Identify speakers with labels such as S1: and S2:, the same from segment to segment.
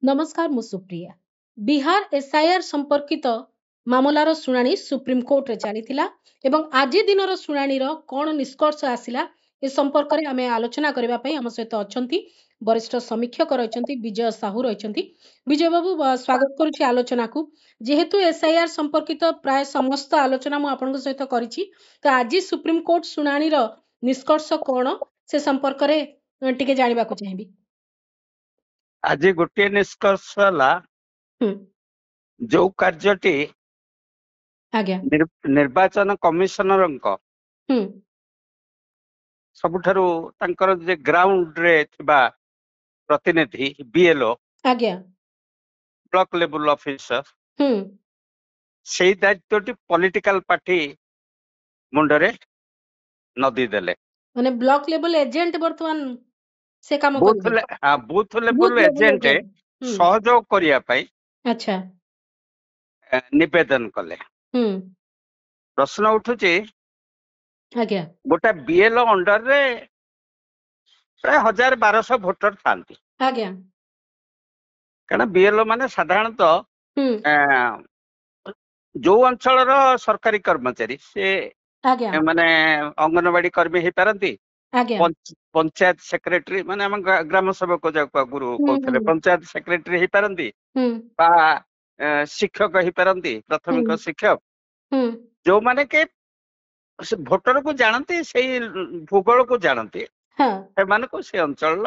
S1: नमस्कार, मु सुप्रिया। बिहार एसआईआर संपर्कित मामलार शुणाणी सुप्रीमकोर्ट रे चलीथिला एवं आज दिन शुणाणी कौन निष्कर्ष आसिला ए संपर्क में आम आलोचना करने आम सहित अच्छा वरिष्ठ समीक्षक रही विजय साहू रही। विजय बाबू, स्वागत करुच्ची आलोचना को। जेहेतु एसआईआर संपर्कित प्राय समस्त आलोचना मुझे सहित करी, तो आज सुप्रीमकोर्ट शुणाणी निष्कर्ष कौन से संपर्क में टिके जानिबा को चाहिए।
S2: आज गोटे निष्कर्ष जो कार्यटी निर्वाचन कमिशनर सबुठारु तांकर जे ग्राउंड रे थिबा प्रतिनिधि बीएलओ ब्लॉक लेवल ऑफिसर से दायित्वटी पॉलिटिकल पार्टी मुंडरे नदी देले
S1: माने ब्लॉक लेवल एजेंट वर्तमान से काम
S2: बूथ लेवल एजेंट सहयोग करिया पाई
S1: अच्छा
S2: निवेदन कले। प्रश्न उठुची गोटा बीएलओ अंडर रे प्राय 1200 भोटर थांती कारण बीएलओ माने साधारणतः जो अंचल सरकारी कर्मचारी से माने अंगनवाड़ी कर्मी हो पारती, पंचायत सेक्रेटरी माने हम ग्राम सेवक गुरु कहते पंचायत सेक्रेटरी हो पारती, शिक्षक हो पारती, प्राथमिक शिक्षक जो माने के भोटर को जानती से भूगोल को जानती से अंचल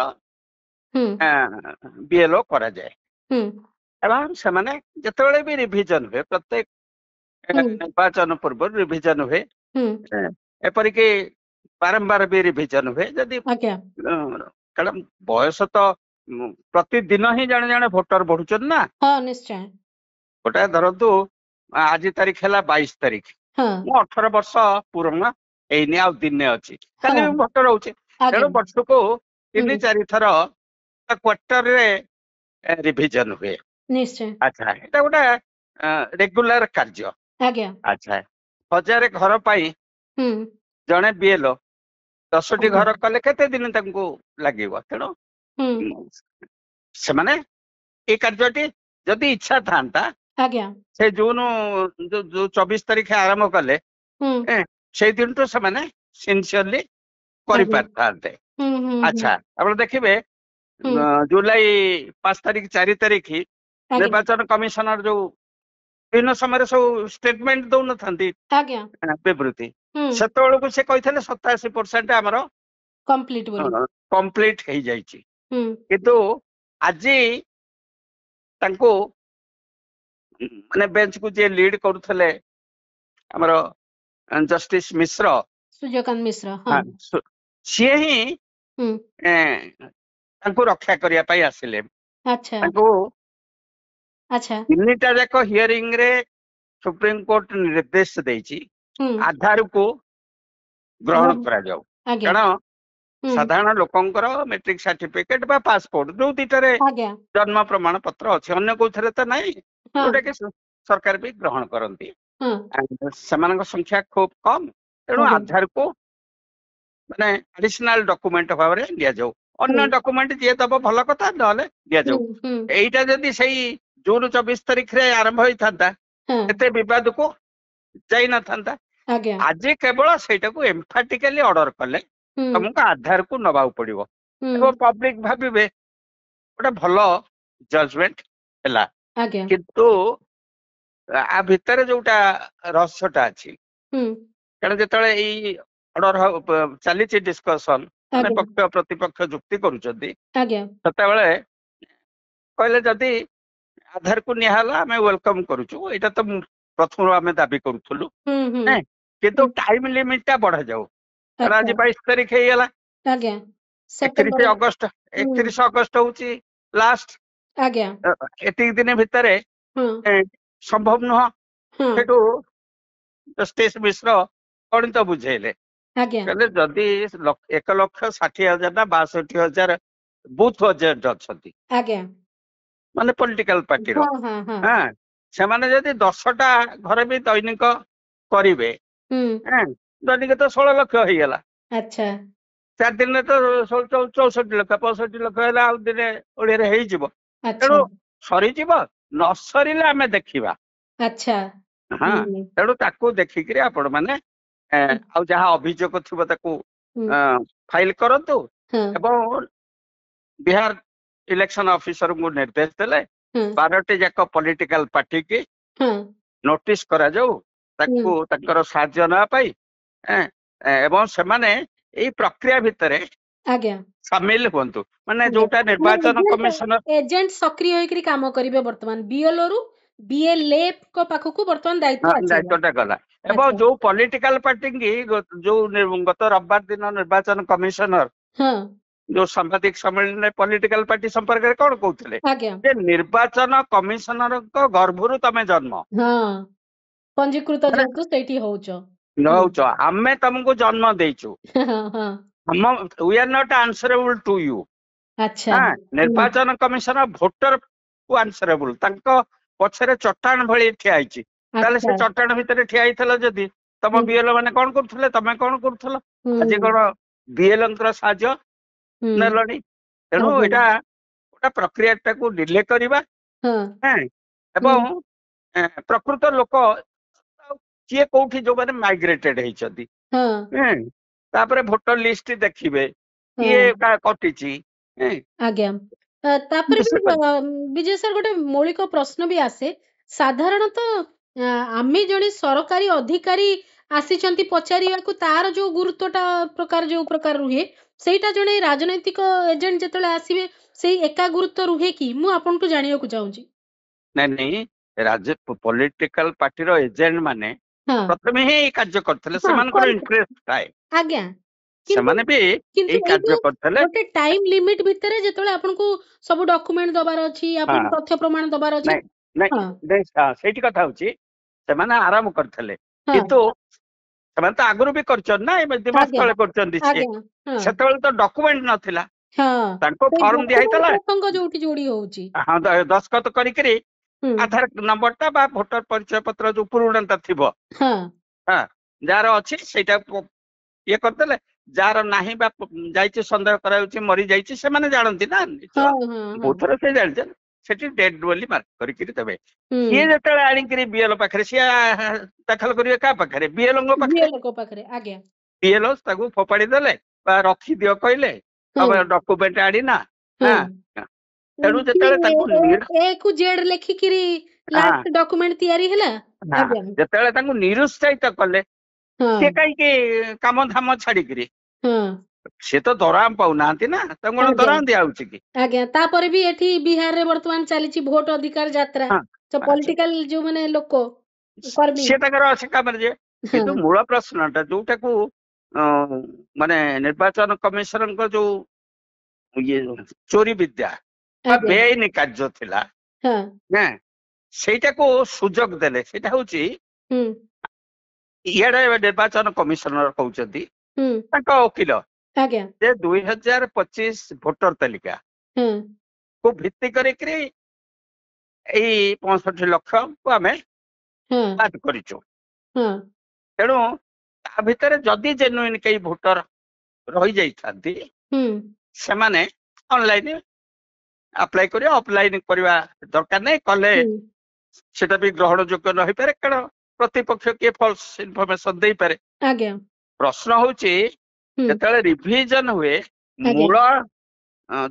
S2: बीएलओ करा जाए एवं से माने जतबेले भी रिविजन हुए प्रत्येक निर्वाचन पूर्व रिविजन हुए एपरिक बारंबार भी रिविजन हुए जदि कारण बयस तो प्रतिदिन ही जने जने भोटर बढ़ुचन ना।
S1: निश्चय
S2: गोटे धरतु आज तारीख है 22 तारीख मु 18 वर्ष पूर्ण एने आ दिन अच्छी खाली भोटर रोचे तेणु वर्ष को 3-4 थर क्वार्टर रे रिविजन हुए। अच्छा एटा गोटे रेगुलर कार्य। अच्छा 1000 घर पाई जने बीएलओ 10टी घर कले केते दिन तंको लागिवो तेणु से माने ए कार्यटी जदि इच्छा थांता से जून जो 24 तारीख आरंभ कले से दिन तो से माने सिंसियरली करि पारथांते। अच्छा आप देखिए जुलाई 5 तारीख 4 तारीख निर्वाचन कमिशनर जो विभिन्न समय सब स्टेटमेंट दौन था विवृत्ति से से कहते 87% आमर कंप्लीट हो जाइए किंतु आज तांको माने बेंच को जे लीड करुले आमर जस्टिस मिश्र
S1: सूर्यकांत मिश्र
S2: सी ही रक्षा करने आसिले। तीनटा जाक हियरिंग रे सुप्रीम कोर्ट निर्देश देछि आधार को ग्रहण करा जाऊ कारण साधारण लोकंकर मैट्रिक सर्टिफिकेट बा पासपोर्ट जो दीटारे जन्म प्रमाण पत्र अच्छे अन्य कोथरे तो नहीं जोटा कि सरकार भी ग्रहण करती सेमानक संख्या खूब कम तेणु आधार को माने एडिशनल डॉक्यूमेंट भाव में दिया जाऊ अन्य डॉक्यूमेंट जी दब भल कथा ना दि जाऊ एटा जदि सही जून 24 तारीख रे आरंभ होता एते विवाद को जाई न था आज केवल सेटा को एम्फाटिकली ऑर्डर कले तुमको आधार को नबा पड़ो एवं पब्लिक भाविबे गोटे भल जजमेंट हैला किंतु आ भितर जोटा रहस्यटा अच्छी कारण जिते यही ऑर्डर चली डिस्कसन पक्ष प्रतिपक्ष जुक्ति करुचंदी सेतेबेले कहले जदि आधार को निहाला आम वेलकम करूचु एटा तो प्रथम आम दाबी करूथुलु किंतु टाइम लिमिट टा बढ़ा जाऊ आज 22 तारीख हो गला 31 अगस्त होची लास्ट एतिक दिन भितर संभव नुह सेठू जस्टिस मिश्र गणित बुझेले कहले जदि 1,60,000 ना 62,000 बूथ एजेंट अच्छा माने पॉलिटिकल पार्टी रो से माने जदि 10टा घर भी दैनिक करिवे दैनिक तो 16 लाख हो गला
S1: ଆଚ୍ଛା
S2: 4 ଦିନରେ ତ 64 ଲକ୍ଷ 65 ଲକ୍ଷ ହେଲେ ଆଉ ଦିନେ ଓଡିଆରେ ହେଇଯିବ।
S1: ଆଚ୍ଛା
S2: ତେଣୁ ସରିଯିବ, ନ ସରିଲେ ଆମେ ଦେଖିବା।
S1: ଆଚ୍ଛା
S2: ହଁ,
S1: ହୁଁ
S2: ତେଣୁ ତାକୁ ଦେଖିକିରି ଆପଣ ମାନେ ଆଉ ଯାହା ଅଭିଯୋଗ ଥିବ ତାକୁ
S1: ହୁଁ
S2: ଫାଇଲ କରନ୍ତୁ
S1: ହଁ
S2: ଏବଂ ବିହାର ଇଲେକ୍ସନ ଅଫିସରଙ୍କୁ ନିର୍ଦ୍ଦେଶ ଦେଲେ
S1: ହଁ
S2: 12ଟି ଯାକ ପଲିଟିକାଲ ପାର୍ଟି କି
S1: ହଁ
S2: ନୋଟିସ କରାଯାଉ
S1: ହୁଁ
S2: ତାକୁ ତାଙ୍କର ସାହାଯ୍ୟ ନେବା ପାଇଁ ଏବଂ ସେମାନେ ଏଇ ପ୍ରକ୍ରିୟା ଭିତରେ
S1: ଆଜ୍ଞା
S2: ସାମିଲ ହୁଅନ୍ତୁ। ମାନେ
S1: ଆଜ୍ଞା
S2: ଯୋଉଟା
S1: ମାନେ
S2: ନିର୍ବାଚନ କମିଶନର
S1: ଏଜେଣ୍ଟ ସକ୍ରିୟ ହେଇକିରି କାମ କରିବେ। ବର୍ତ୍ତମାନ ବିଏଲଓ ରୁ ବିଏଲଏ ଙ୍କ ପାଖକୁ ବର୍ତ୍ତମାନ ଦାୟିତ୍ୱ ଆସିଗଲା।
S2: ଦାୟିତ୍ୱଟା ଗଲା ଏବଂ
S1: ଆଚ୍ଛା
S2: ଯୋଉ ପଲିଟିକାଲ ପାର୍ଟି କି ଯୋଉ ଗତ ରବିବାର ଦିନ ନିର୍ବାଚନ କମିଶନର
S1: ହଁ
S2: ଯୋଉ ସାମ୍ବାଦିକ ସମ୍ମିଳନୀରେ ପଲିଟିକାଲ ପାର୍ଟି ସମ୍ପର୍କରେ କଣ କହୁଥିଲେ
S1: ଆଜ୍ଞା
S2: ଯେ ନିର୍ବାଚନ କମିଶନରଙ୍କ ଗର୍ଭରୁ ତମେ ଜନ୍ମ
S1: ହଁ ପଞ୍ଜୀକୃତ
S2: ମାନେ
S1: ଯେହେତୁ ସେଇଠି ହଉଛ। ହୁଁ
S2: ହଉଛ, ଆମେ ତମକୁ ଜନ୍ମ ଦେଇଛୁ,
S1: ହଁ ହଁ
S2: we are not answerable to you.
S1: ଆଚ୍ଛା
S2: हाँ,
S1: ହୁଁ
S2: निर्वाचन कमिशन भोटर को आंसरेबल पछरे चट्टाण भली ठिया होइछि। ताले से
S1: ଆଚ୍ଛा
S2: चट्टाण भितर ठिया होइथला जदी तम
S1: ହୁଁ
S2: बीएलओ माने कोन करथले, तमे कोन करथलो, आज
S1: ହୁଁ
S2: कोन बीएलओ कर साहाଯ୍य
S1: ହୁଁ
S2: नेलणी। तेणु
S1: ଆଜ୍ଞା
S2: एटा गोटा प्रक्रिया टाको डिले करबा।
S1: ହଁ
S2: हाँ,
S1: ହୁଁ
S2: एवं प्रकृत लोक किए कोठी जो माने माइग्रेटेड हेइछथि,
S1: ହଁ
S2: तापरे भोटर लिस्ट देखिबे
S1: ହଁ
S2: किए का कटिछि।
S1: ଆଜ୍ଞା ତାପରେ ବି ବିଜୟ ସାର୍ ଗୋଟେ ମୌଳିକ ପ୍ରଶ୍ନ ବି ଆସେ। ସାଧାରଣତଃ ଆମେ ଜଣେ ସରକାରୀ ଅଧିକାରୀ ଆସିଛନ୍ତି ପଚାରିବାକୁ, ତାର ଯୋଉ ଗୁରୁତ୍ୱଟା ପ୍ରକାର ଯୋଉ ପ୍ରକାର ରୁହେ, ସେଇଟା ଜଣେ ରାଜନୈତିକ ଏଜେଣ୍ଟ ଯେତେବେଳେ ଆସିବେ ସେଇ ଏକା ଗୁରୁତ୍ୱ ରୁହେ କି? ମୁଁ ଆପଣଙ୍କୁ ଜାଣିବାକୁ ଚାହୁଁଛି।
S2: नहीं नहीं, राज्य पॉलिटिकल पार्टी रो एजेंट माने
S1: ହଁ
S2: प्रथमे ही कार्य करथले,
S1: ହଁ
S2: सेमानकर इंटरेस्ट थाए,
S1: ଆଜ୍ଞା କିନ୍ତୁ
S2: सेमाने भी
S1: କିନ୍ତୁ
S2: एई
S1: ଏଇ
S2: कार्य
S1: ଯୋଉ
S2: करथले।
S1: ଗୋଟେ ଟାଇମ ଲିମିଟ ଭିତରେ ଯେତେବେଳେ ଆପଣଙ୍କୁ ସବୁ ଡକୁମେଣ୍ଟ ଦବାର ଅଛି, ଆପଣଙ୍କୁ
S2: हाँ,
S1: ତଥ୍ୟ ପ୍ରମାଣ ଦବାର ଅଛି।
S2: नहीं नहीं
S1: ହଁ
S2: नहीं, सेठी कथा होची सेमाने आराम करथले,
S1: ହଁ
S2: किंतु सेमाने तो आगुरु भी करचन ना, ए दिमाग
S1: ଆଜ୍ଞା
S2: तळे करचन दिसे
S1: ଆଜ୍ଞା ହଁ
S2: सेतेबेले तो डॉक्यूमेंट नथिला,
S1: ହଁ
S2: तांको
S1: ସେଇ
S2: फॉर्म दिया
S1: ଡକୁମେଣ୍ଟ
S2: हितला।
S1: ପ୍ରସଙ୍ଗ ଯୋଉଠି ଯୋଡି हଉଛି।
S2: हाँ, दस्खत करिकरी
S1: ହୁଁ
S2: आधार नंबर ता बा भोटर परिचय पत्र जो पुरुणांता थिबो,
S1: ହଁ
S2: हाँ, जार अच्छी सेटा ये करदेले, जार नाही बा जाइछि संदेह कराउछि मरि जाइछि, से माने जानନ୍ତି ना निज
S1: ହଁ ହଁ ହଁ
S2: भूतर से जानछ सेठी डेड बोली मार्क करिकरी तबे
S1: ହୁଁ
S2: किए जतले आनिकरी बीएलओ पाखरे सिया दाखल करिवे का पाखरे बीएलओ को पाखरे।
S1: ବିଏଲଓ ପାଖରେ ଆଜ୍ଞା
S2: बीएलओ ताकू फोपाड़ी देले बा रखी दियो कहले,
S1: ହୁଁ
S2: अब डॉक्यूमेंट आड़ी ना।
S1: ହୁଁ
S2: हाँ, तेणु जतले ताकू
S1: ए କୁ जेड ଲେଖିକିରି
S2: हाँ
S1: ଲାଷ୍ଟ ଡକୁମେଣ୍ଟ ତିଆରି ହେଲା।
S2: हाँ,
S1: ଆଜ୍ଞା
S2: जतले ताकू निरुत्साहित कले
S1: ହଁ
S2: से कहीं काम धाम छाड़िकी
S1: ହଁ
S2: से तो दराम पाऊनाहांती ना, कौन
S1: ଆଜ୍ଞା
S2: दराम दिया होଉଛି कि?
S1: ଆଜ୍ଞା ତାପରେ ବି ଏଠି ବିହାରରେ ବର୍ତ୍ତମାନ ଚାଲିଛି ଭୋଟ ଅଧିକାର ଯାତ୍ରା।
S2: ହଁ,
S1: ତ
S2: ଆଚ୍ଛା,
S1: ପଲିଟିକାଲ ଯୋଉ ମାନେ ଲୋକ କର୍ମୀ
S2: ସେ ତାଙ୍କର ଅଛି କାମରେ ଯେ,
S1: ହଁ
S2: କିନ୍ତୁ ମୂଳ ପ୍ରଶ୍ନଟା ଯୋଉଟାକୁ ମାନେ ନିର୍ବାଚନ କମିଶନଙ୍କ ଯୋଉ ଇଏ ଚୋରି ବିଦ୍ୟା ବା
S1: ଆଜ୍ଞା
S2: ବେଆଇନ କାର୍ଯ୍ୟ ଥିଲା
S1: ହଁ
S2: ନା, ସେଇଟାକୁ ସୁଯୋଗ ଦେଲେ। ସେଇଟା ହଉଛି
S1: ହୁଁ
S2: ଇଆଡେ ନିର୍ବାଚନ କମିଶନର କହୁଛନ୍ତି
S1: ହୁଁ
S2: ତାଙ୍କ ଓକିଲ
S1: ଆଜ୍ଞା
S2: ଯେ 2025 ଭୋଟର ତାଲିକା
S1: ହଁ
S2: କୁ ଭିତ୍ତି କରିକିରି ଏଇ 65 ଲକ୍ଷକୁ ଆମେ
S1: ହଁ
S2: ବାଦ କରିଛୁ।
S1: ହଁ
S2: ତେଣୁ ତା ଭିତରେ ଯଦି ଜେନୁଇନ କେହି ଭୋଟର ରହିଯାଇଥାନ୍ତି,
S1: ହୁଁ
S2: ସେମାନେ ଅନଲାଇନ ଆପ୍ଲାଏ କରିବା, ଅଫଲାଇନ କରିବା ଦରକାର ନାହିଁ, କଲେ
S1: ହୁଁ
S2: ସେଟା ବି ଗ୍ରହଣ ଯୋଗ୍ୟ ନ ହେଇପାରେ, କାରଣ ପ୍ରତିପକ୍ଷ କିଏ ଫଲସ ଇନଫର୍ମେସନ ଦେଇପାରେ।
S1: ଆଜ୍ଞା
S2: ପ୍ରଶ୍ନ ହଉଛି
S1: ହୁଁ
S2: ଯେତେବେଳେ ରିଭିଜନ ହୁଏ
S1: ଆଜ୍ଞା
S2: ମୂଳ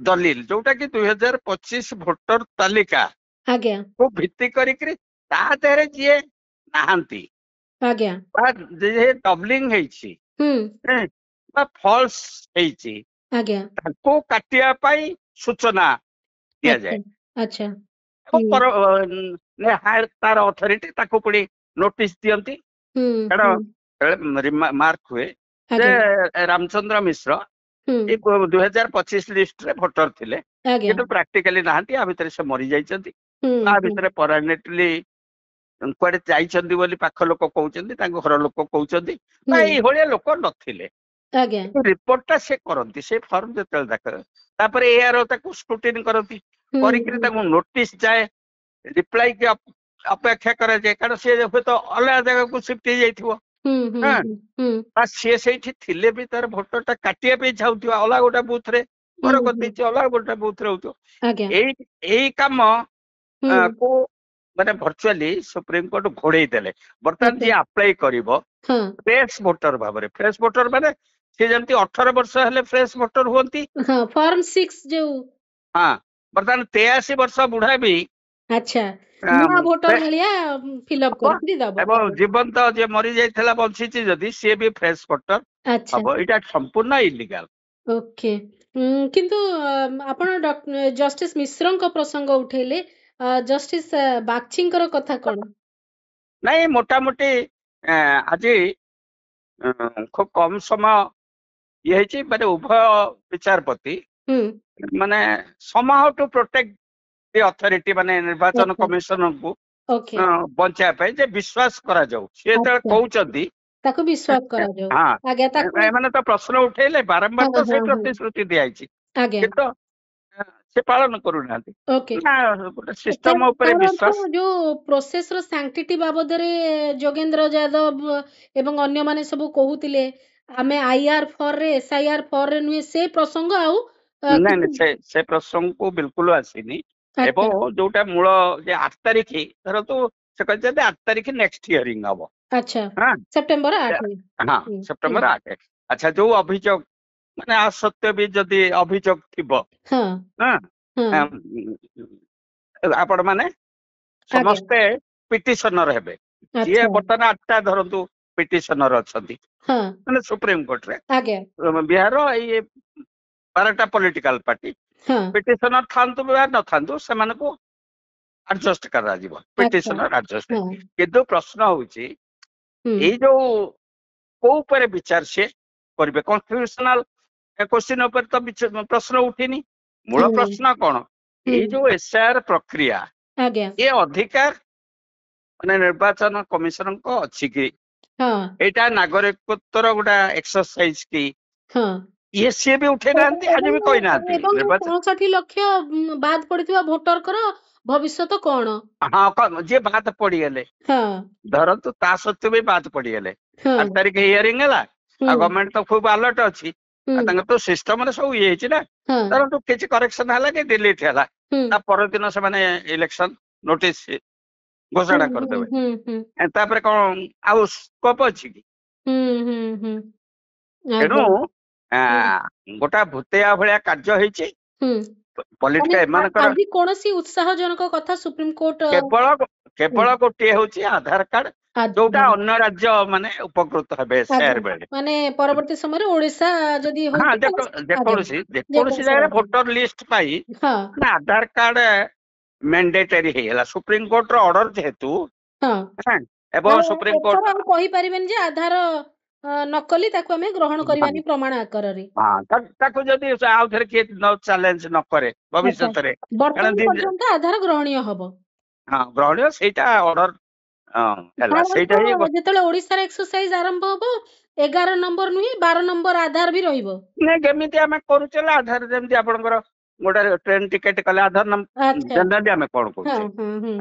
S2: ଦଲିଲ ଯୋଉଟା କି 2025 ଭୋଟର ତାଲିକା
S1: ଆଜ୍ଞା
S2: କୁ ଭିତ୍ତି କରିକିରି ତା ଦେହରେ ଯିଏ ନାହାନ୍ତି
S1: ଆଜ୍ଞା
S2: ବା ଯିଏ ଡବଲିଂ ହେଇଛି
S1: ହୁଁ
S2: ବା ଫଲସ ହେଇଛି,
S1: ଆଜ୍ଞା
S2: ତାକୁ କାଟିବା ପାଇଁ ସୂଚନା
S1: ଆଚ୍ଛା
S2: ଦିଆଯାଏ
S1: ଆଚ୍ଛା
S2: ଏବଂ
S1: ହୁଁ
S2: ତାର ଅଥରିଟି ତାକୁ ପୁଣି ନୋଟିସ ଦିଅନ୍ତି।
S1: ହୁଁ ହୁଁ
S2: କାରଣ ମାର୍କ ହୁଏ ଯେ
S1: ଆଜ୍ଞା
S2: ରାମଚନ୍ଦ୍ର ମିଶ୍ର
S1: ହୁଁ
S2: ଏଇ 2025 ଲିଷ୍ଟରେ ଭୋଟର ଥିଲେ,
S1: ଆଜ୍ଞା
S2: କିନ୍ତୁ ପ୍ରାକ୍ଟିକାଲି ନାହାନ୍ତି, ଆ ଭିତରେ ସେ ମରି ଯାଇଛନ୍ତି,
S1: ହୁଁ
S2: ଆ
S1: ହୁଁ
S2: ଭିତରେ ପରମାନେଣ୍ଟଲି କୁଆଡେ ଯାଇଛନ୍ତି ବୋଲି ପାଖ ଲୋକ କହୁଛନ୍ତି, ତାଙ୍କ ଘର ଲୋକ କହୁଛନ୍ତି, ବା
S1: ହୁଁ
S2: ଏଇଭଳିଆ ଲୋକ ନଥିଲେ।
S1: ଆଜ୍ଞା
S2: କିନ୍ତୁ ରିପୋର୍ଟ ଟା ସେ କରନ୍ତି, ସେ ଫର୍ମ ଯେତେବେଳେ ଦାଖଲ, ତାପରେ ଏଆର ତାକୁ ସ୍କ୍ରୁଟିନି କରନ୍ତି,
S1: ହୁଁ
S2: କରିକିରି
S1: ହୁଁ
S2: ତାକୁ ନୋଟିସ ଯାଏ, ରିପ୍ଲାଇ କି ଅପେକ୍ଷା କରାଯାଏ, କାରଣ ସେ ହୁଏତ ଅଲଗା ଜାଗାକୁ ସିଫ୍ଟ ହେଇଯାଇଥିବ। ସିଏ ସେଇଠି ଥିଲେ ବି ତାର ଭୋଟର ଟା କାଟିବା ପାଇଁ ଚାହୁଁଥିବ ଅଲଗା ଗୋଟେ ବୁଥ ରେ ଘର କରିଦେଇଛି ଅଲଗା ଗୋଟେ ବୁଥ ରେ ହଉଥିବ ଏଇ କାମ କୁ ମାନେ ଭର୍ଚୁଆଲି ସୁପ୍ରିମକୋର୍ଟ ଘୋଡେଇ ଦେଲେ। ବର୍ତ୍ତମାନ ଯିଏ ଆପ୍ଲାଏ କରିବ ଫ୍ରେଶ ଭୋଟର ଭାବରେ, ଫ୍ରେଶ ଭୋଟର ମାନେ ସେ ଯେମିତି 18 ବର୍ଷ ହେଲେ ଫ୍ରେଶ ଭୋଟର ହୁଅନ୍ତି,
S1: ଫର୍ମ 6 ଯୋଉ
S2: ବର୍ତ୍ତମାନ 83 ବର୍ଷ ବୁଢା ବି
S1: ନୂଆ ଭୋଟର ଭଳିଆ ଫିଲଅପ କରିକି ଦବ।
S2: ଏବଂ ଜୀବନ୍ତ ଯିଏ ମରି ଯାଇଥିଲା ବଞ୍ଚିଛି ଯଦି ସିଏ ବି ଫ୍ରେଶ ଭୋଟର ହବ। ଏଇଟା ସମ୍ପୂର୍ଣ୍ଣ ଇଲିଗାଲ।
S1: ଓକେ, କିନ୍ତୁ ଆପଣ ଜଷ୍ଟିସ ମିଶ୍ରଙ୍କ ପ୍ରସଙ୍ଗ ଉଠେଇଲେ, ଜଷ୍ଟିସ ବାଗଚିଙ୍କର କଥା କଣ?
S2: ନାଇଁ ମୋଟାମୋଟି ଆଜି ଖୁବ କମ ସମୟ ଇଏ ହେଇଛି, ମାନେ ଉଭୟ ବିଚାରପତି ମାନେ somehow to protect the authority, ମାନେ ନିର୍ବାଚନ କମିଶନଙ୍କୁ ବଞ୍ଚାଇବା ପାଇଁ ଯେ ବିଶ୍ୱାସ କରାଯାଉ, ସେ ଯେତେବେଳେ କହୁଛନ୍ତି
S1: ତାକୁ ବିଶ୍ୱାସ କରାଯାଉ।
S2: ଏମାନେ ତ ପ୍ରଶ୍ନ ଉଠେଇଲେ ବାରମ୍ବାର, ତ ସେଇ ପ୍ରତିଶ୍ରୁତି ଦିଆଯାଇଛି କିନ୍ତୁ ସେ ପାଳନ କରୁନାହାନ୍ତି। ଗୋଟେ ସିଷ୍ଟମ ଉପରେ ବିଶ୍ୱାସ।
S1: ଯୋଉ ପ୍ରୋସେସର ସାଙ୍କ୍ଟିଟି ବାବଦରେ ଯୋଗେନ୍ଦ୍ର ଯାଦବ ଏବଂ ଅନ୍ୟମାନେ ସବୁ କହୁଥିଲେ ଆମେ IR4 ରେ SIR 4 ରେ ନୁହେଁ, ସେ ପ୍ରସଙ୍ଗ ଆଉ
S2: ନାଇଁ ସେ ପ୍ରସଙ୍ଗକୁ ବିଲକୁଲ ଆସିନି। ଏବଂ ଯୋଉଟା ମୂଳ ଯେ 8 ତାରିଖ ଧରନ୍ତୁ, ସେ କହିଛନ୍ତି 8 ତାରିଖ ନେକ୍ସଟ ହିୟରିଂ ହବ,
S1: ସେପ୍ଟେମ୍ବର 8।
S2: ସେପ୍ଟେମ୍ବର 8। ଆଚ୍ଛା, ଯୋଉ ଅଭିଯୋଗ ମାନେ ସତ୍ୟ ବି ଯଦି ଅଭିଯୋଗ ଥିବ, ଆପଣ ମାନେ ସମସ୍ତେ ପିଟିସନର ହେବେ। ଯିଏ ବର୍ତ୍ତମାନ 8ଟା ଧରନ୍ତୁ ପିଟିସନର ଅଛନ୍ତି ମାନେ ସୁପ୍ରିମକୋର୍ଟରେ, ବିହାର ଏଇ 12ଟା ପଲିଟିକାଲ ପାର୍ଟି ପିଟିସନର ଥାନ୍ତୁ ବା ନଥାନ୍ତୁ, ସେମାନଙ୍କୁ ଆଡଜଷ୍ଟ କରାଯିବ, ପିଟିସନର ଆଡଜଷ୍ଟ। କିନ୍ତୁ ପ୍ରଶ୍ନ ହଉଛି ଏଇ ଯୋଉ କୋଉ ଉପରେ ବିଚାର ସିଏ କରିବେ? କନଷ୍ଟିଟ୍ୟୁସନାଲ କ୍ୱେଶ୍ଚିନ ଉପରେ ତ ପ୍ରଶ୍ନ ଉଠିନି। ମୂଳ ପ୍ରଶ୍ନ କଣ, ଏଇ ଯୋଉ SIR ପ୍ରକ୍ରିୟା ଏ ଅଧିକାର ମାନେ ନିର୍ବାଚନ କମିଶନଙ୍କ ଅଛି କି? ଏଇଟା ନାଗରିକତ୍ୱର ଗୋଟେ ଏକ୍ସରସାଇଜ କି? ସିଏ ବି ଉଠେଇ ନାହାନ୍ତି, ଆଜି ବି କହିନାହାନ୍ତି।
S1: 65 ଲକ୍ଷ ବାଦ ପଡିଥିବା ଭୋଟରଙ୍କର ଭବିଷ୍ୟତ କଣ?
S2: ଯିଏ ବାଦ ପଡିଗଲେ, ଧରନ୍ତୁ ତା ସତ୍ତ୍ୱେ ବି ବାଦ ପଡିଗଲେ, 8 ତାରିଖ ହିୟରିଂ ହେଲା, ଆଉ ଗଭର୍ଣ୍ଣମେଣ୍ଟ ତ ଖୁବ ଆଲର୍ଟ ଅଛି, ତାଙ୍କର ତ ସିଷ୍ଟମରେ ସବୁ ଇଏ ହେଇଛି ନା। ଧରନ୍ତୁ କିଛି କରେକ୍ସନ ହେଲା କି ଡିଲିଟ ହେଲା, ତା ପରଦିନ ସେମାନେ ଇଲେକ୍ସନ ନୋଟିସ ଘୋଷଣା କରିଦେବେ। ତାପରେ କଣ ଆଉ ସ୍କୋପ ଅଛି କି? ତେଣୁ ଗୋଟା ଭୂତେୟା ଭଳିଆ କାର୍ଯ୍ୟ ହେଇଛି। ପଲିଟିକାଲ ଏମାନଙ୍କର
S1: କୌଣସି ଉତ୍ସାହଜନକ କଥା ସୁପ୍ରିମକୋର୍ଟ
S2: କେବଳ ଗୋଟିଏ ହଉଛି ଆଧାର କାର୍ଡ, ଯୋଉଟା ଅନ୍ୟ ରାଜ୍ୟ ମାନେ ଉପକୃତ ହେବେ SIR ବେଳେ।
S1: ମାନେ ପରବର୍ତ୍ତୀ ସମୟରେ ଓଡିଶା ଯଦି
S2: ଯେକୌଣସି ଜାଗାରେ ଭୋଟର ଲିଷ୍ଟ ପାଇଁ ଆଧାର କାର୍ଡ ମ୍ୟାଣ୍ଡେଟରୀ ହେଇଗଲା ସୁପ୍ରିମକୋର୍ଟର ଅର୍ଡର ଯେହେତୁ। ଏବଂ ସୁପ୍ରିମକୋର୍ଟ
S1: କହିପାରିବେନି ଯେ ଆଧାର ନକଲି ତାକୁ ଆମେ ଗ୍ରହଣ କରିବାନି ପ୍ରମାଣ ଆକାରରେ।
S2: ତାକୁ ଯଦି ଆଉ ଥରେ କିଏ ଚ୍ୟାଲେଞ୍ଜ ନ କରେ ଭବିଷ୍ୟତରେ,
S1: ଆଧାର ଗ୍ରହଣୀୟ ହବ।
S2: ଗ୍ରହଣୀୟ ସେଇଟା ଅର୍ଡର ହେଲା। ସେଇଟା ହିଁ
S1: ଯେତେବେଳେ ଓଡିଶାର ଏକ୍ସରସାଇଜ ଆରମ୍ଭ ହବ, 11 ନମ୍ବର ନୁହେଁ 12 ନମ୍ବର ଆଧାର ବି ରହିବ।
S2: ନାଇଁ, ଯେମିତି ଆମେ କରୁଛେ ଆଧାର, ଯେମିତି ଆପଣଙ୍କର ଗୋଟେ ଟ୍ରେନ ଟିକେଟ କଲେ ଆଧାର ନମ୍ବର, ଜେନେରାଲି ଆମେ କଣ କରୁଛେ,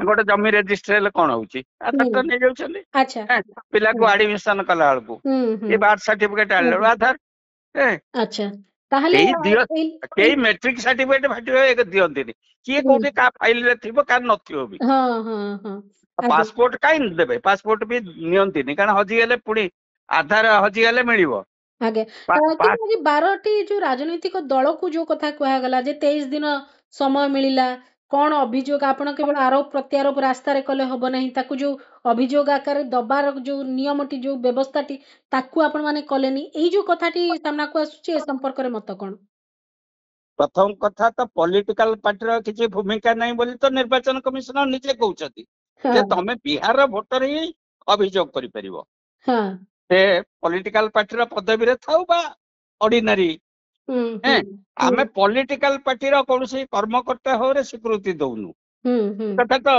S2: ଗୋଟେ ଜମି ରେଜିଷ୍ଟର ହେଲେ କଣ ହଉଛି, ଆଧାର ଟା ନେଇଯାଉଛନ୍ତି। ପିଲାକୁ ଆଡମିସନ କଲା ବେଳକୁ ଏ ବାର୍ଥ ସାର୍ଟିଫିକେଟ ଆଣିଲା ବେଳକୁ ଆଧାର। କେହି ମେଟ୍ରିକ ସାର୍ଟିଫିକେଟ ଦିଅନ୍ତିନି, କିଏ କୋଉଠି କାହା ଫାଇଲରେ ଥିବ କାହାର ନଥିବ ବି। ପାସପୋର୍ଟ କାହିଁ ଦେବେ? ପାସପୋର୍ଟ ବି ନିଅନ୍ତିନି, କାରଣ ହଜିଗଲେ ପୁଣି ଆଧାର ହଜିଗଲେ ମିଳିବ।
S1: 12ଟି ଯୋଉ ରାଜନୈତିକ ଦଳକୁ ଯୋଉ କଥା କୁହାଗଲା ଯେ 23 ଦିନ ସମୟ ମିଳିଲା, କଣ ଅଭିଯୋଗ? ଆପଣ କେବଳ ଆରୋପ ପ୍ରତ୍ୟାରୋପ ରାସ୍ତାରେ କଲେ ହବ ନାହିଁ, ତାକୁ ଯୋଉ ଅଭିଯୋଗ ଆକାରରେ ଦବାର ଯୋଉ ନିୟମଟି, ଯୋଉ ବ୍ୟବସ୍ଥାଟି, ତାକୁ ଆପଣ ମାନେ କଲେନି। ଏଇ ଯୋଉ କଥାଟି ସାମ୍ନାକୁ ଆସୁଛି, ଏ ସମ୍ପର୍କରେ ମତ କଣ?
S2: ପ୍ରଥମ କଥା ତ ପଲିଟିକାଲ ପାର୍ଟିର କିଛି ଭୂମିକା ନାହିଁ ବୋଲି ତ ନିର୍ବାଚନ କମିଶନର ନିଜେ କହୁଛନ୍ତି ଯେ ତମେ ବିହାରର ଭୋଟର ହିଁ ଅଭିଯୋଗ କରିପାରିବ। ସେ ପଲିଟିକାଲ ପାର୍ଟିର ପଦବୀରେ ଥାଉ ବା ଅର୍ଡିନାରୀ। ଆମେ ପଲିଟିକାଲ ପାର୍ଟିର କୌଣସି କର୍ମକର୍ତ୍ତା ଭାବରେ ସ୍ୱୀକୃତି ଦଉନୁ। କଥା ତ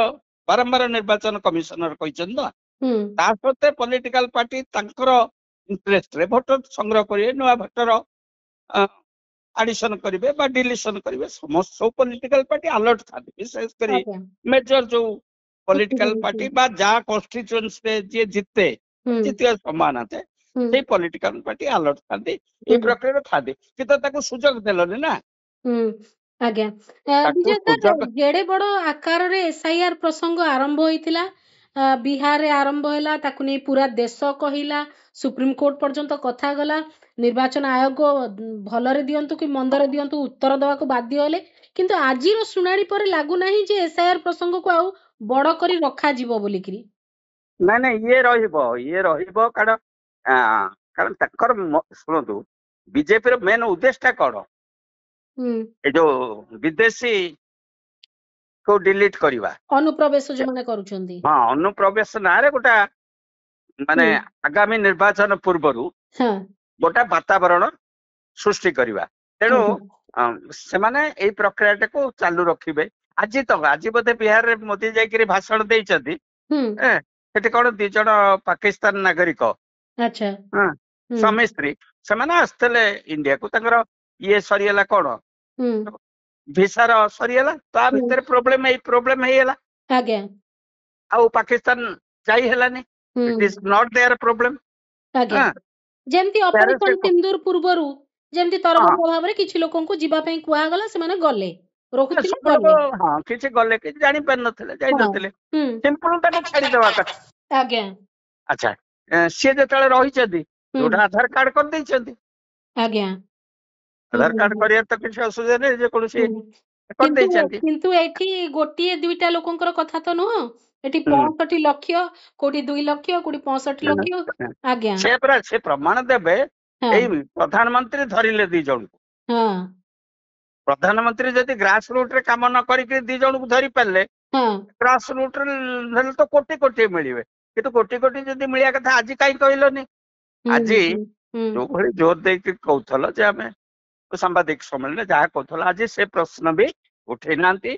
S2: ବାରମ୍ବାର ନିର୍ବାଚନ କମିଶନର କହିଛନ୍ତି ନା। ତା ସତ୍ତ୍ୱେ ପଲିଟିକାଲ ପାର୍ଟି ତାଙ୍କର ଇଣ୍ଟରେଷ୍ଟରେ ଭୋଟର ସଂଗ୍ରହ କରିବେ, ନୂଆ ଭୋଟର ଆଡିସନ କରିବେ ବା ଡିଲିସନ କରିବେ। ସବୁ ପଲିଟିକାଲ ପାର୍ଟି ଆଲର୍ଟ ଥାନ୍ତି, ବିଶେଷ କରି ମେଜର ଯୋଉ ପଲିଟିକାଲ ପାର୍ଟି ବା ଯାହା କନଷ୍ଟିଚୁଏନ୍ସିରେ ଯିଏ ଜିତେ ଜିତିବା ସମ୍ଭାବନା ଥାଏ ସେଇ ପଲିଟିକାଲ ପାର୍ଟି ଆଲର୍ଟ ଥାନ୍ତି ଏଇ ପ୍ରକ୍ରିୟାରେ ଥାନ୍ତି କିନ୍ତୁ ତାକୁ ସୁଯୋଗ ଦେଲନି ନା।
S1: ଆଜ୍ଞା
S2: ତାକୁ
S1: ବିଜୟ ସାର୍ ଯେଡେ ବଡ ଆକାରରେ SIR ପ୍ରସଙ୍ଗ ଆରମ୍ଭ ହେଇଥିଲା ବିହାରରେ ଆରମ୍ଭ ହେଲା ତାକୁ ନେଇ ପୁରା ଦେଶ କହିଲା ସୁପ୍ରିମକୋର୍ଟ ପର୍ଯ୍ୟନ୍ତ କଥା ଗଲା ନିର୍ବାଚନ ଆୟୋଗ ଭଲରେ ଦିଅନ୍ତୁ କି ମନ୍ଦରେ ଦିଅନ୍ତୁ ଉତ୍ତର ଦେବାକୁ ବାଧ୍ୟ ହେଲେ କିନ୍ତୁ ଆଜିର ଶୁଣାଣି ପରେ ଲାଗୁନାହିଁ ଯେ SIR ପ୍ରସଙ୍ଗକୁ ଆଉ ବଡ କରି ରଖାଯିବ ବୋଲିକିରି।
S2: ନାଇଁ ନାଇଁ ଇଏ ରହିବ କାରଣ ତାଙ୍କର ଶୁଣନ୍ତୁ ବିଜେପିର ମେନ୍ ଉଦ୍ଦେଶ୍ୟଟା କଣ ଏ ଯୋଉ ବିଦେଶୀ କୁ ଡିଲିଟ କରିବା
S1: ଅନୁପ୍ରବେଶ ଯୋଉମାନେ କରୁଛନ୍ତି
S2: ହଁ ଅନୁପ୍ରବେଶ ନାଁରେ ଗୋଟେ ମାନେ ଆଗାମୀ ନିର୍ବାଚନ ପୂର୍ବରୁ ଗୋଟେ ବାତାବରଣ ସୃଷ୍ଟି କରିବା ତେଣୁ ସେମାନେ ଏଇ ପ୍ରକ୍ରିୟାଟାକୁ ଚାଲୁ ରଖିବେ। ଆଜି ବୋଧେ ବିହାରରେ ମୋଦି ଯାଇକିରି ଭାଷଣ ଦେଇଛନ୍ତି ସେଠି କଣ 2 ଜଣ ପାକିସ୍ତାନ ନାଗରିକ ସ୍ୱାମୀ ସ୍ତ୍ରୀ ସେମାନେ ଆସିଥିଲେ ଇଣ୍ଡିଆକୁ ତାଙ୍କର ଇଏ ସରିଗଲା କଣ ଭିସାର ସରିଗଲା ତା ଭିତରେ ପ୍ରୋବ୍ଲେମ ହେଇଗଲା ଆଉ ପାକିସ୍ତାନ ଯାଇ ହେଲାନି it is not their problem.
S1: ଯେମିତି ଅପରେସନ ସିନ୍ଦୁର ପୂର୍ବରୁ ଯେମିତି ତରବର ପ୍ରଭାବରେ କିଛି ଲୋକଙ୍କୁ ଯିବା ପାଇଁ କୁହାଗଲା ସେମାନେ ଗଲେ
S2: ହଁ କିଛି ଗଲେ କିଛି ଜାଣିପାରିନଥିଲେ ଯାଇନଥିଲେ ସିମ୍ପଲ ତାକୁ ଛାଡିଦବା କଥା। ଆଚ୍ଛା ସିଏ ଯେତେବେଳେ ରହିଛନ୍ତି ଯୋଉଟା ଆଧାର କାର୍ଡ କରିଦେଇଛନ୍ତି ଆଧାର କାର୍ଡ କରିବାର ତ କିଛି ଅସୁବିଧା ନାହିଁ ଯେକୌଣସି କରିଦେଇଛନ୍ତି।
S1: କିନ୍ତୁ ଏଠି ଗୋଟିଏ ଦୁଇଟା ଲୋକଙ୍କର କଥା ତ ନୁହଁ ଏଠି 65 ଲକ୍ଷ କୋଉଠି 2 ଲକ୍ଷ କୋଉଠି 65 ଲକ୍ଷ
S2: ସେ ପ୍ରମାଣ ଦେବେ ଏଇ ପ୍ରଧାନମନ୍ତ୍ରୀ ଧରିଲେ 2 ଜଣଙ୍କୁ ପ୍ରଧାନମନ୍ତ୍ରୀ ଯଦି ଗ୍ରାସ ରୁଟ ରେ କାମ ନ କରିକି 2 ଜଣଙ୍କୁ ଧରି ପାରିଲେ ଗ୍ରାସ ରୁଟ ରେ ଧରିଲେ ତ କୋଟି କୋଟି ମିଳିବେ କିନ୍ତୁ କୋଟି କୋଟି ଯଦି ମିଳିବା କଥା ଆଜି କାହିଁ କହିଲନି। ଆଜି ଯୋଉଭଳି ଜୋର ଦେଇକି କହୁଥିଲ ଯେ ଆମେ ସାମ୍ବାଦିକ ସମ୍ମିଳନୀରେ ଯାହା କହୁଥିଲ ଆଜି ସେ ପ୍ରଶ୍ନ ବି ଉଠେଇ ନାହାନ୍ତି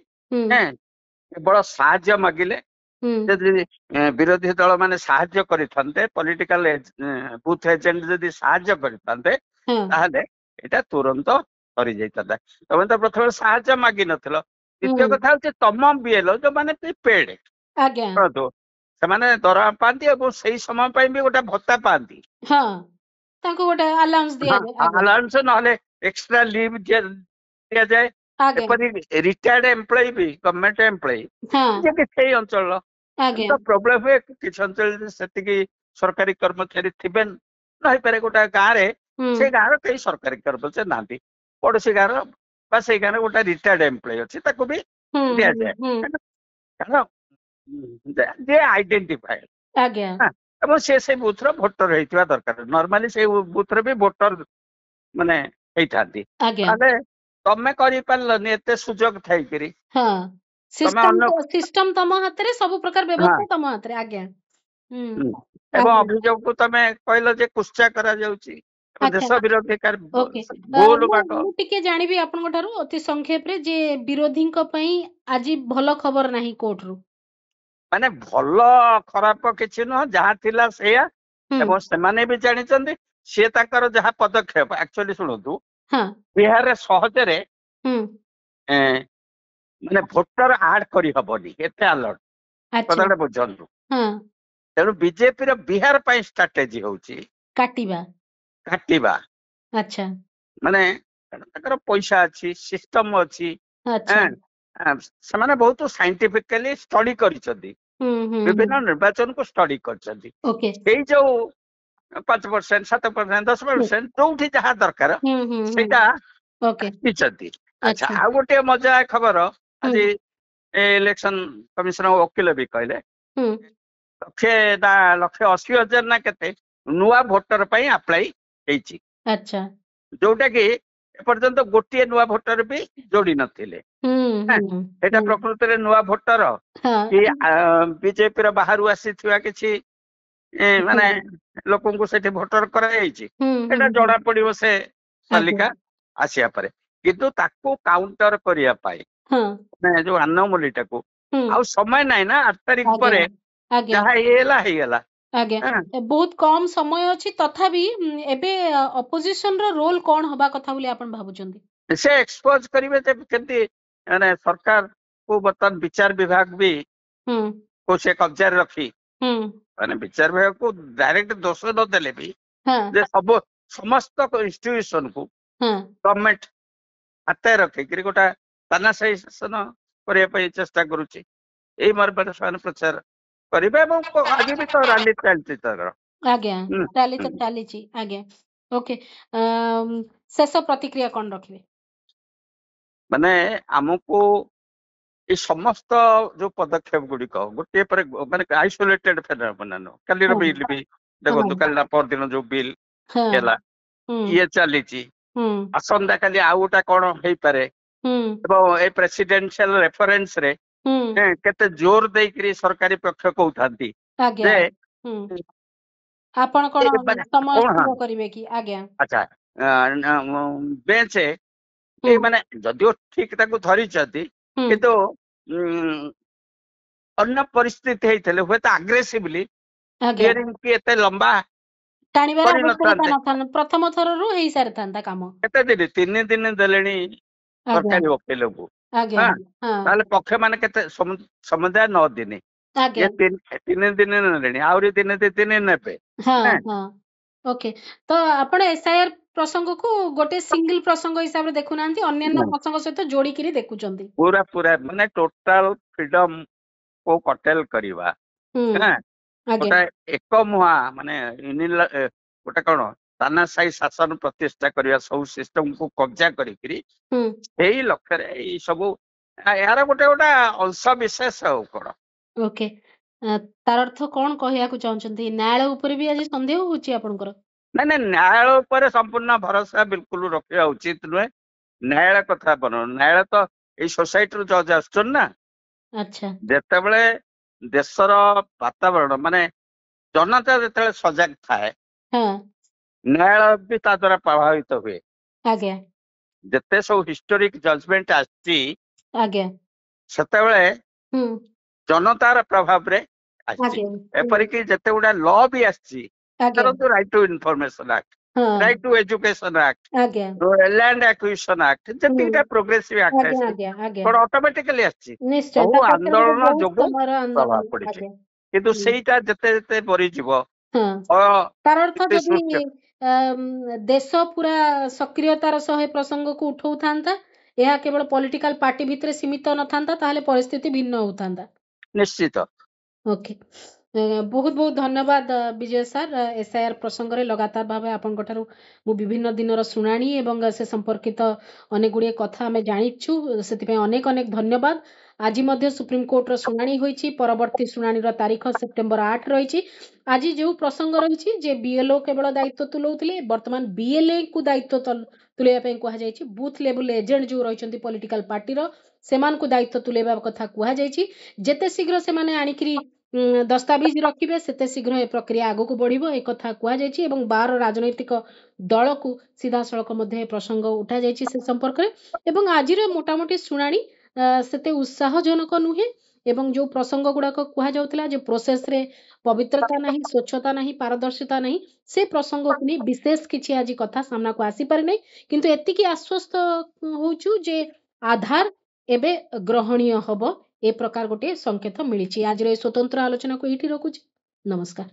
S2: କେବଳ ସାହାଯ୍ୟ ମାଗିଲେ ଯଦି ବିରୋଧୀ ଦଳ ମାନେ ସାହାଯ୍ୟ କରିଥାନ୍ତେ ପଲିଟିକାଲ ବୁଥ ଏଜେଣ୍ଟ ଯଦି ସାହାଯ୍ୟ କରିଥାନ୍ତେ ତାହେଲେ ଏଇଟା ତୁରନ୍ତ ସରିଯାଇଥାନ୍ତା। ତମେ ତ ପ୍ରଥମେ ସାହାଯ୍ୟ ମାଗିନଥିଲ ଦ୍ୱିତୀୟ କଥା ହଉଛି ତମ ବିଏଲ ଯୋଉମାନେ ପ୍ରିପେଡ୍ ସେମାନେ ଦରମା ପାଆନ୍ତି ଏବଂ ସେଇ ସମୟ ପାଇଁ ବି ଗୋଟେ ଭତ୍ତା ପାଆନ୍ତି
S1: ତାଙ୍କୁ ଗୋଟେ
S2: ଆଲାଉନ୍ସ ନହେଲେ ଏକ୍ସଟ୍ରା ଲିଭ୍ ଦିଆଯାଏ ଏପରି ରିଟାୟାର୍ଡ ଏମ୍ପ୍ଲୟି ବି ଗଭର୍ଣ୍ଣମେଣ୍ଟ ଏମ୍ପ୍ଲୟି ଯେ ସେଇ ଅଞ୍ଚଳର ତ ପ୍ରୋବ୍ଲେମ ହୁଏ କିଛି ଅଞ୍ଚଳରେ ସେତିକି ସରକାରୀ କର୍ମଚାରୀ ଥିବେ ନ ହେଇପାରେ ଗୋଟେ ଗାଁରେ ସେଇ ଗାଁର କେହି ସରକାରୀ କର୍ମଚାରୀ ନାହାନ୍ତି ପଡୋଶୀ ଗାଁର ବା ସେଇ ଗାଁରେ ଗୋଟେ ରିଟାୟାର୍ଡ ଏମ୍ପ୍ଲୟି ଅଛି ତାକୁ ବି ଦିଆଯାଏ କାରଣ ଯେ ଆଇଡେଣ୍ଟିଫାଏ ଏବଂ ସେଇ ବୁଥର ଭୋଟର ହେଇଥିବା ଦରକାର ନର୍ମାଲି ସେଇ ବୁଥରେ ବି ଭୋଟର ମାନେ ହେଇଥାନ୍ତି ତାହେଲେ ତମେ କରିପାରିଲନି ଏତେ ସୁଯୋଗ ଥାଇକିରି
S1: ସିଷ୍ଟମ ତମ ହାତରେ ସବୁ ପ୍ରକାର ବ୍ୟବସ୍ଥା ତମ ହାତରେ
S2: ଏବଂ ଅଭିଯୋଗକୁ ତମେ କହିଲ ଯେ କୁତ୍ସା କରାଯାଉଛି ଦେଶ ବିରୋଧୀ
S1: ମୁଁ ଟିକେ ଜାଣିବି ଆପଣଙ୍କ ଠାରୁ ଅତି ସଂକ୍ଷେପରେ ଯେ ବିରୋଧୀଙ୍କ ପାଇଁ ଆଜି ଭଲ ଖବର ନାହିଁ କୋର୍ଟରୁ
S2: ମାନେ ଭଲ ଖରାପ କିଛି ନୁହଁ ଯାହା ଥିଲା ସେଇଆ ଏବଂ ସେମାନେ ବି ଜାଣିଛନ୍ତି ସିଏ ତାଙ୍କର ଯାହା ପଦକ୍ଷେପ ଆକ୍ଚୁଆଲି ଶୁଣନ୍ତୁ ବିହାରରେ ସହଜରେ ମାନେ ଭୋଟର ଆଡ କରିହବନି ଏତେ ଆଲର୍ଟ କଥାଟା ବୁଝନ୍ତୁ ତେଣୁ ବିଜେପିର ବିହାର ପାଇଁ ଷ୍ଟ୍ରାଟେଜି ହଉଛି କାଟିବା ମାନେ ତାଙ୍କର ପଇସା ଅଛି ସିଷ୍ଟମ ଅଛି ସେମାନେ ବହୁତ ସାଇଣ୍ଟିଫିକାଲି ଷ୍ଟଡି କରିଛନ୍ତି ବିଭିନ୍ନ ନିର୍ବାଚନକୁ ଷ୍ଟଡି କରିଛନ୍ତି ସେଇ ଯୋଉ 5% 7% 10% ଯୋଉଠି ଯାହା ଦରକାର ସେଇଟା ଆସିଛନ୍ତି। ଆଚ୍ଛା ଆଉ ଗୋଟେ ମଜା ଖବର ଆଜି ଇଲେକ୍ସନ କମିଶନ ଓକିଲ ବି କହିଲେ 1,80,000 ନା କେତେ ନୂଆ ଭୋଟର ପାଇଁ ଆପ୍ଲାଇ ହେଇଛି ଯୋଉଟା କି ଏପର୍ଯ୍ୟନ୍ତ ଗୋଟିଏ ନୂଆ ଭୋଟର ବି ଯୋଡି ନଥିଲେ ଏଇଟା ପ୍ରକୃତରେ ନୂଆ ଭୋଟର କି ବିଜେପିର ବାହାରୁ ଆସିଥିବା କିଛି ମାନେ ଲୋକଙ୍କୁ ସେଠି ଭୋଟର କରାଯାଇଛି ଏଇଟା ଜଣା ପଡିବ ସେ ତାଲିକା ଆସିବା ପରେ କିନ୍ତୁ ତାକୁ କାଉଣ୍ଟର କରିବା ପାଇଁ ଯୋଉ ଆନୋମଲି ଟାକୁ ଆଉ ସମୟ ନାହିଁ ନା 8 ତାରିଖ ପରେ ଯାହା ହେଇଗଲା
S1: ବହୁତ କମ ସମୟ ଅଛି ତଥାପି ଏବେ ଅପୋଜିସନ ର ରୋଲ କଣ ହବା କଥା ବୋଲି ଆପଣ ଭାବୁଛନ୍ତି
S2: ସେ ଏକ୍ସପୋଜ କରିବେ କେମିତି ମାନେ ସରକାର କୁ ବର୍ତ୍ତମାନ ବିଚାର ବିଭାଗ ବି ସେ କବ୍ଜାରେ ରଖି ମାନେ ବିଚାର ବିଭାଗକୁ ଡାଇରେକ୍ଟ ଦୋଷ ନ ଦେଲେ ବି ଯେ ସମସ୍ତ ଇନଷ୍ଟିଟ୍ୟୁସନ କୁ ଗଭର୍ଣ୍ଣମେଣ୍ଟ ହାତରେ ରଖିକିରି ଗୋଟେ ତାନାଶାହୀ ଶାସନ କରିବା ପାଇଁ ଚେଷ୍ଟା କରୁଛି। ଏଇ ମର୍ମରେ ସେମାନେ ପ୍ରଚାର କରିବେ ଏବଂ ଆଜି ବି ତ ରାଲି ଚାଲିଛି ତାଙ୍କର।
S1: ଆଜ୍ଞା ରାଲି ତ ଚାଲିଛି। ଆଜ୍ଞା ଓକେ ଶେଷ ପ୍ରତିକ୍ରିୟା କଣ ରଖିବେ?
S2: ମାନେ ଆମକୁ এই ସମସ୍ତ ଯୋଉ ପଦକ୍ଷେପ ଗୁଡିକ ଗୋଟିଏ ପରେ ମାନେ ଆଇସୋଲେଟେଡ ଫେନୋମେନନ କାଲିର ବିଲ୍ ବି ଦେଖନ୍ତୁ କାଲି ପରଦିନ ଯୋଉ ବିଲ୍ ହେଲା ଇଏ ଚାଲିଛି ଆସନ୍ତା କାଲି ଆଉ ଗୋଟେ କଣ ହେଇପାରେ ଏବଂ ଏଇ ପ୍ରେସିଡେନ୍ସିଆଲ ରେଫରେନ୍ସ ରେ କେତେ ଜୋର ଦେଇକିରି ସରକାରୀ ପକ୍ଷ କହୁଥାନ୍ତି ଯେ
S1: ଆପଣ କଣ ସମୟ ସ୍ଥିର କରିବେ କି? ଆଜ୍ଞା
S2: ଆଚ୍ଛା ବେଞ୍ଚ ଏଇ ମାନେ ଯଦିଓ ଠିକ ତାକୁ ଧରିଛନ୍ତି କିନ୍ତୁ ଅନ୍ୟ ପରିସ୍ଥିତି ହେଇଥିଲେ ହୁଏତ ଆଗ୍ରେସିଭଲି ହିୟରିଂ କି ଏତେ ଲମ୍ବା
S1: ଟାଣିବାର ଆବଶ୍ୟକତା ନଥାନ୍ତା, ପ୍ରଥମ ଥରରୁ ହେଇସାରିଥାନ୍ତା କାମ।
S2: କେତେ ଦିନ 3 ଦିନ ଦେଲେଣି ସରକାରୀ ଓକିଲକୁ, ତାହେଲେ ପକ୍ଷ ମାନେ କେତେ ସମୁଦାୟ 9 ଦିନ, 3 ଦିନ ନେଲେଣି, ଆହୁରି 3 ଦିନ ନେବେ।
S1: ଓକେ, ତ ଆପଣ ଏସଆଇଆର ପ୍ରସଙ୍ଗକୁ ଗୋଟେ ସିଙ୍ଗଲ ପ୍ରସଙ୍ଗ ହିସାବରେ ଦେଖୁନାହାନ୍ତି, ଅନ୍ୟାନ୍ୟ ପ୍ରସଙ୍ଗ ସହିତ ଯୋଡିକିରି ଦେଖୁଛନ୍ତି।
S2: ପୁରା ପୁରା ମାନେ ଟୋଟାଲ ଫ୍ରିଡମ को कटेल करिवा गोटे एक मुहा माने गोटे कौन तानाशाही शासन प्रतिष्ठा करवा सब सिस्टम को कब्जा करी लक्ष्य सब यार गोटे गोटे अंश विशेष कौन।
S1: ओके, तार अर्थ कौन कहया चाहते? न्यायालय ऊपर भी आज संदेह होची आपनकर?
S2: ना ना, न्यायालय ऊपर संपूर्ण भरोसा बिल्कुल रखा उचित नुहे। न्यायालय कथा बन न्यायालय तो ये सोसाइटी जज आसुन ना।
S1: अच्छा,
S2: जेतेबेले देशर वातावरण माने जनता जेतेबेले सजग थाए न्यायालय भी ता द्वारा प्रभावित हुए। जेते सब हिस्टोरिक जजमेंट आछि सेतेबेले जनतार प्रभाव रे आछि। एपरिक जेते गुडा लॉ भी आछि, right to information act, right to education act, land acquisition act, जेतिटा प्रोग्रेसिव एक्ट आछि पण ऑटोमेटिकली आछि बहु आंदोलन जोगु प्रभाव पड़िछि। किंतु सेटा जेते जेते परि जीवो
S1: तार अर्थ जदि देश पूरा सक्रियतार सह प्रसंग को उठाउ थांता, यह केवल पॉलिटिकल पार्टी भितर सीमित न थांता, ताहले परिस्थिति भिन्न होतांता
S2: निश्चित।
S1: ओके, बहुत बहुत धन्यवाद विजय सर। एसआईआर प्रसंग रे लगातार भाव आपन ठारू मु विभिन्न दिनर शुणाणी एवं से संपर्कित अनेक गुड़िए कथा आमे जानिछु, सेति अनेक अनेक धन्यवाद। आज मध्य सुप्रीम कोर्ट शुणाणी होईछि, परवर्ती शुणाणी तारीख सेप्टेम्बर 8 रही। आज जो प्रसंग रही जे बीएलओ केवल दायित्व तुलाउथिले, वर्तमान बीएलए को दायित्व तुलेबा पई कुहा जायछि। बूथ लेवल एजेंट जो रहिछन्ति पॉलिटिकल पार्टी रो सेमान को दायित्व तुलेबा कथा कुहा जायछि। जेते शीघ्र सेमाने आनिकरी दस्तावेज रखिबे सेते शीघ्र ए प्रक्रिया आगो को बढ़िबो ए कथा कुहा जायछि एवं 12 राजनैतिक दल को सीधा सड़क मध्ये प्रसंग उठा जायछि से संपर्क रे। एवं आजिर मोटामोटी शुणाणी सेते उत्साहजनक नुहे एवं जो प्रसंग गुड़ाक कुहा जाउतला जे प्रोसेस रे पवित्रता नहीं, स्वच्छता नहीं, पारदर्शिता नहीं, से प्रसंग को नहीं विशेष किछि आज कथा सामना को आसी पारि नै, किंतु एतिकी आश्वस्त होउछु जे आधार एबे ग्रहणीय हबो ए प्रकार गोटे संकेत मिलिछि। आज रे स्वतंत्र आलोचना को एठी रखुछि। नमस्कार।